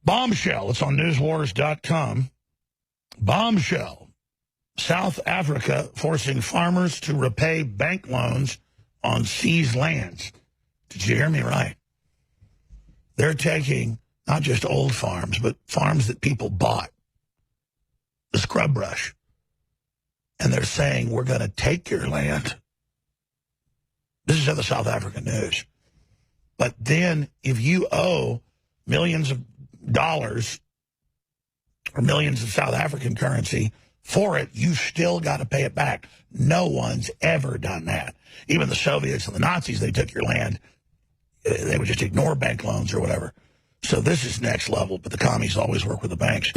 Bombshell. It's on newswars.com. Bombshell. South Africa forcing farmers to repay bank loans on seized lands. Did you hear me right? They're taking not just old farms, but farms that people bought, the scrub brush, and they're saying, we're going to take your land. This is in the South African news. But then if you owe millions of dollars or millions of South African currency for it, you still got to pay it back. No one's ever done that. Even the Soviets and the Nazis, they took your land. They would just ignore bank loans or whatever. So this is next level, but the commies always work with the banks.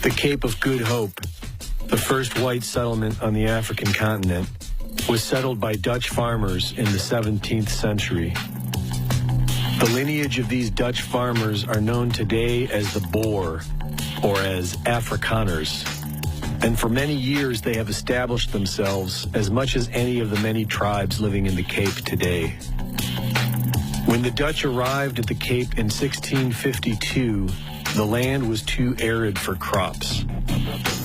The Cape of Good Hope, the first white settlement on the African continent, was settled by Dutch farmers in the 17th century. The lineage of these Dutch farmers are known today as the Boer, or as Afrikaners. And for many years they have established themselves as much as any of the many tribes living in the Cape today. When the Dutch arrived at the Cape in 1652, the land was too arid for crops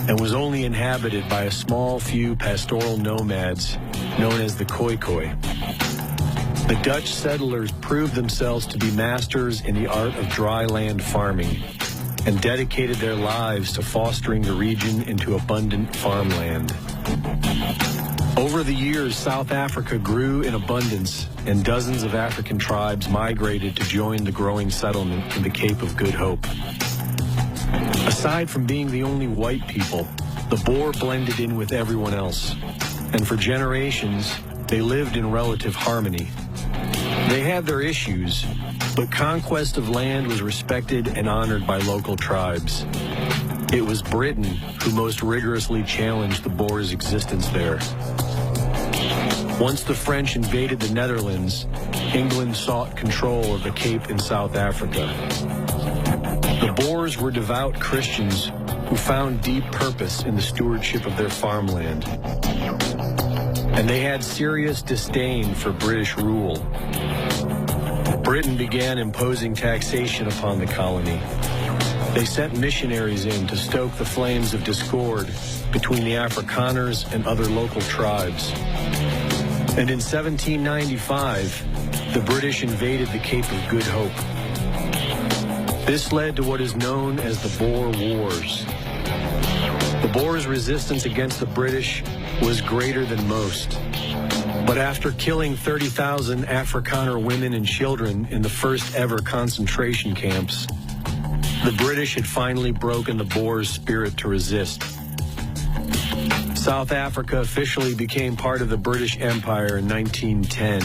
and was only inhabited by a small few pastoral nomads known as the Khoikhoi. The Dutch settlers proved themselves to be masters in the art of dry land farming and dedicated their lives to fostering the region into abundant farmland. Over the years, South Africa grew in abundance, and dozens of African tribes migrated to join the growing settlement in the Cape of Good Hope. Aside from being the only white people, the Boer blended in with everyone else, and for generations, they lived in relative harmony. They had their issues, but conquest of land was respected and honored by local tribes. It was Britain who most rigorously challenged the Boers' existence there. Once the French invaded the Netherlands, England sought control of the Cape in South Africa. The Boers were devout Christians who found deep purpose in the stewardship of their farmland. And they had serious disdain for British rule. Britain began imposing taxation upon the colony. They sent missionaries in to stoke the flames of discord between the Afrikaners and other local tribes. And in 1795, the British invaded the Cape of Good Hope. This led to what is known as the Boer Wars. The Boers' resistance against the British was greater than most. But after killing 30,000 Afrikaner women and children in the first ever concentration camps, the British had finally broken the Boers' spirit to resist. South Africa officially became part of the British Empire in 1910,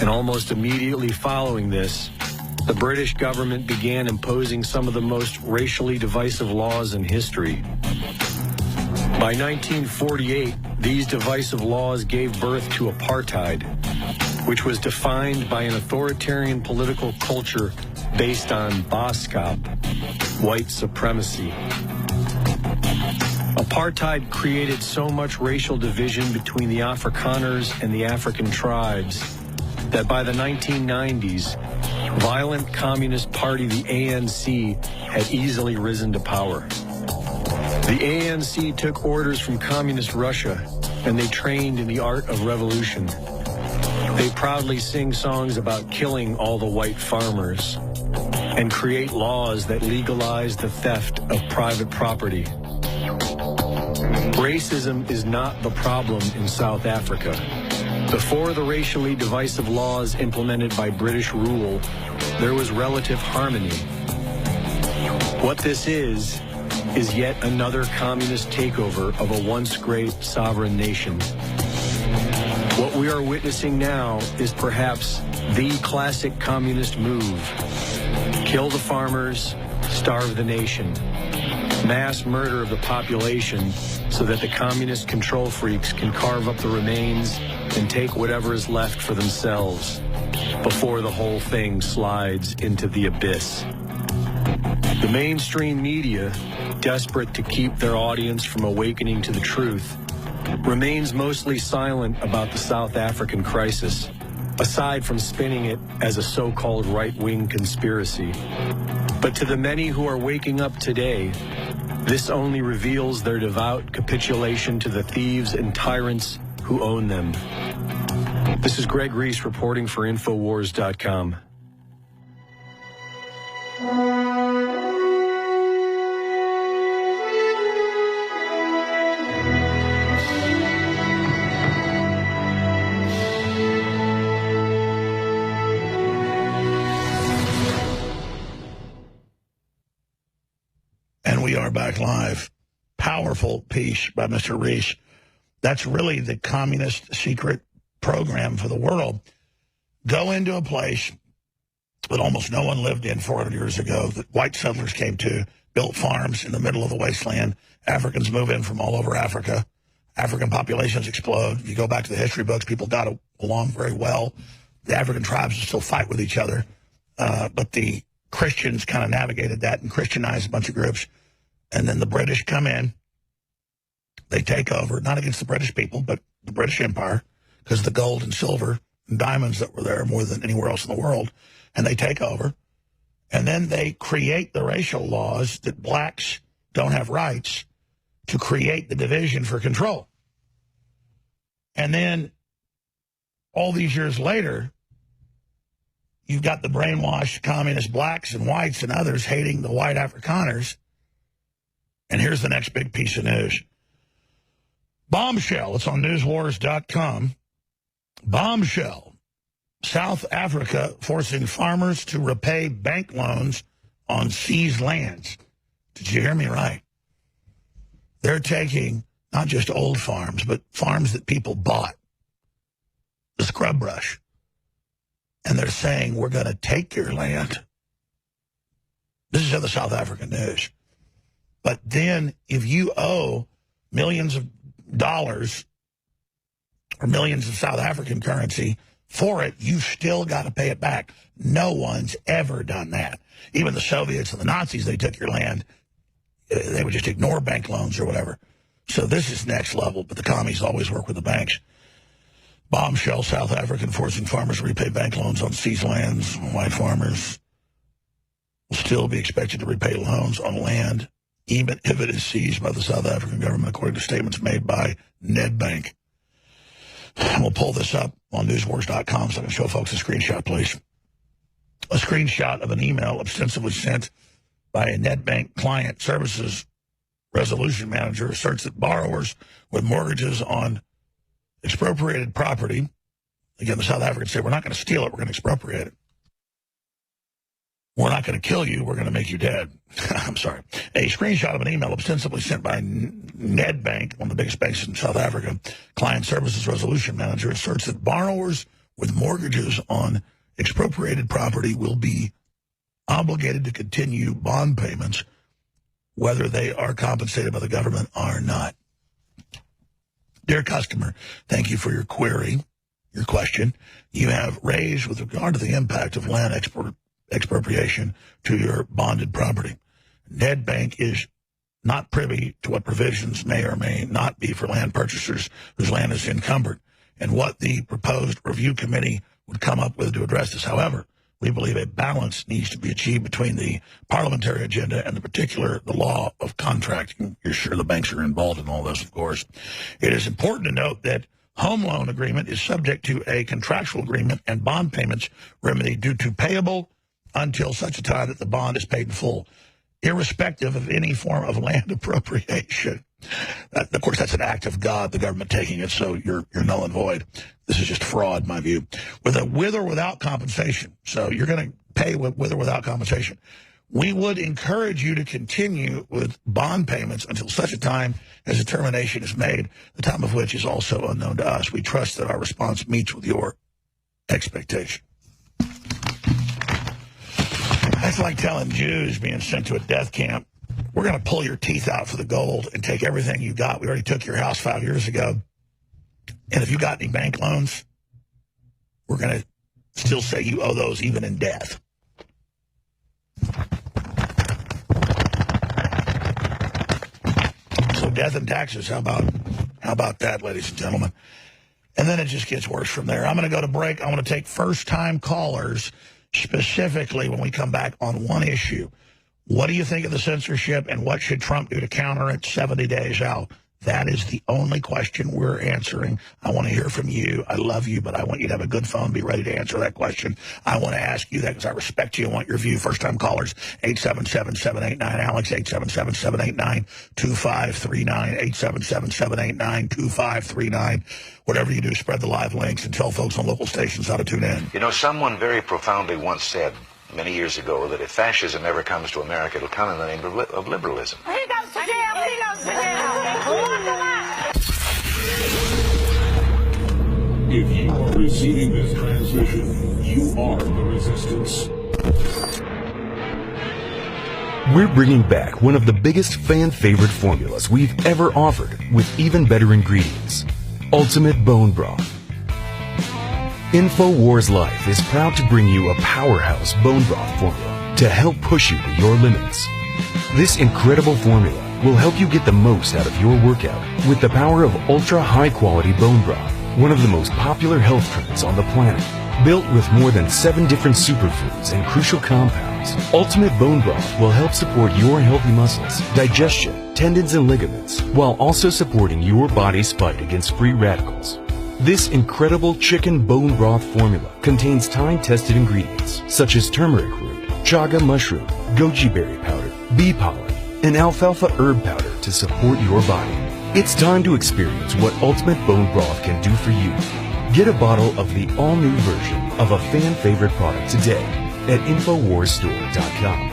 and almost immediately following this, the British government began imposing some of the most racially divisive laws in history. By 1948, these divisive laws gave birth to apartheid, which was defined by an authoritarian political culture based on Boskap, white supremacy. Apartheid created so much racial division between the Afrikaners and the African tribes that by the 1990s, violent Communist Party, the ANC, had easily risen to power. The ANC took orders from Communist Russia, and they trained in the art of revolution. They proudly sing songs about killing all the white farmers and create laws that legalize the theft of private property. Racism is not the problem in South Africa. Before the racially divisive laws implemented by British rule, there was relative harmony. What this is yet another communist takeover of a once great sovereign nation. What we are witnessing now is perhaps the classic communist move. Kill the farmers, starve the nation. Mass murder of the population so that the communist control freaks can carve up the remains and take whatever is left for themselves before the whole thing slides into the abyss. The mainstream media, desperate to keep their audience from awakening to the truth, remains mostly silent about the South African crisis, aside from spinning it as a so-called right-wing conspiracy. But to the many who are waking up today, this only reveals their devout capitulation to the thieves and tyrants who own them. This is Greg Reese reporting for Infowars.com. And we are back live. Powerful piece by Mr. Reese. That's really the communist secret program for the world. Go into a place that almost no one lived in 400 years ago, that white settlers came to, built farms in the middle of the wasteland. Africans move in from all over Africa. African populations explode. If you go back to the history books, people got along very well. The African tribes still fight with each other. But the Christians kind of navigated that and Christianized a bunch of groups. And then the British come in. They take over, not against the British people, but the British Empire, because the gold and silver and diamonds that were there more than anywhere else in the world. And they take over. And then they create the racial laws that blacks don't have rights to create the division for control. And then all these years later, you've got the brainwashed communist blacks and whites and others hating the white Afrikaners. And here's the next big piece of news. Bombshell. It's on newswars.com. Bombshell. South Africa forcing farmers to repay bank loans on seized lands. Did you hear me right? They're taking not just old farms, but farms that people bought, the scrub brush. And they're saying, we're going to take your land. This is in the South African news. But then if you owe millions of dollars or millions of South African currency for it, you've still got to pay it back. No one's ever done that. Even the Soviets and the Nazis, they took your land. They would just ignore bank loans or whatever. So this is next level, but the commies always work with the banks. Bombshell. South African forcing farmers to repay bank loans on seized lands. White farmers will still be expected to repay loans on land, even if it is seized by the South African government, according to statements made by Nedbank. And we'll pull this up on newswars.com so I can show folks a screenshot, please. A screenshot of an email ostensibly sent by a Nedbank client services resolution manager asserts that borrowers with mortgages on expropriated property, again, the South Africans say, we're not going to steal it, we're going to expropriate it. We're not going to kill you, we're going to make you dead. I'm sorry. A screenshot of an email ostensibly sent by Nedbank, one of the biggest banks in South Africa, client services resolution manager, asserts that borrowers with mortgages on expropriated property will be obligated to continue bond payments whether they are compensated by the government or not. Dear customer, thank you for your query, your question. You have raised with regard to the impact of land expropriation to your bonded property. Nedbank is not privy to what provisions may or may not be for land purchasers whose land is encumbered and what the proposed review committee would come up with to address this. However, we believe a balance needs to be achieved between the parliamentary agenda and the law of contracting. You're sure the banks are involved in all this, of course. It is important to note that home loan agreement is subject to a contractual agreement and bond payments remedy due to payable until such a time that the bond is paid in full, irrespective of any form of land appropriation. Of course, that's an act of God, the government taking it, so you're null and void. This is just fraud, in my view. With or without compensation. So you're going to pay with or without compensation. We would encourage you to continue with bond payments until such a time as a termination is made, the time of which is also unknown to us. We trust that our response meets with your expectation. That's like telling Jews being sent to a death camp, we're going to pull your teeth out for the gold and take everything you got. We already took your house 5 years ago. And if you got any bank loans, we're going to still say you owe those even in death. death and taxes. How about that, ladies and gentlemen? And then it just gets worse from there. I'm going to go to break. I want to take first-time callers specifically when we come back on one issue. What do you think of the censorship, and what should Trump do to counter it 70 days out? That is the only question we're answering. I want to hear from you. I love you, but I want you to have a good phone. Be ready to answer that question. I want to ask you that because I respect you and want your view. First-time callers, 877-789-ALEX, 877-789-2539, 877-789-2539. Whatever you do, spread the live links and tell folks on local stations how to tune in. You know, someone very profoundly once said many years ago that if fascism ever comes to America, it'll come in the name of liberalism. He goes to jail. He goes to jail. Lock him up. If you are receiving this transmission, you are the resistance. We're bringing back one of the biggest fan favorite formulas we've ever offered with even better ingredients. Ultimate Bone Broth. InfoWars Life is proud to bring you a powerhouse bone broth formula to help push you to your limits. This incredible formula will help you get the most out of your workout with the power of ultra high quality bone broth, one of the most popular health trends on the planet. Built with more than 7 different superfoods and crucial compounds, Ultimate Bone Broth will help support your healthy muscles, digestion, tendons, and ligaments, while also supporting your body's fight against free radicals. This incredible chicken bone broth formula contains time-tested ingredients such as turmeric root, chaga mushroom, goji berry powder, bee pollen, and alfalfa herb powder to support your body. It's time to experience what Ultimate Bone Broth can do for you. Get a bottle of the all-new version of a fan favorite product today at InfoWarsStore.com.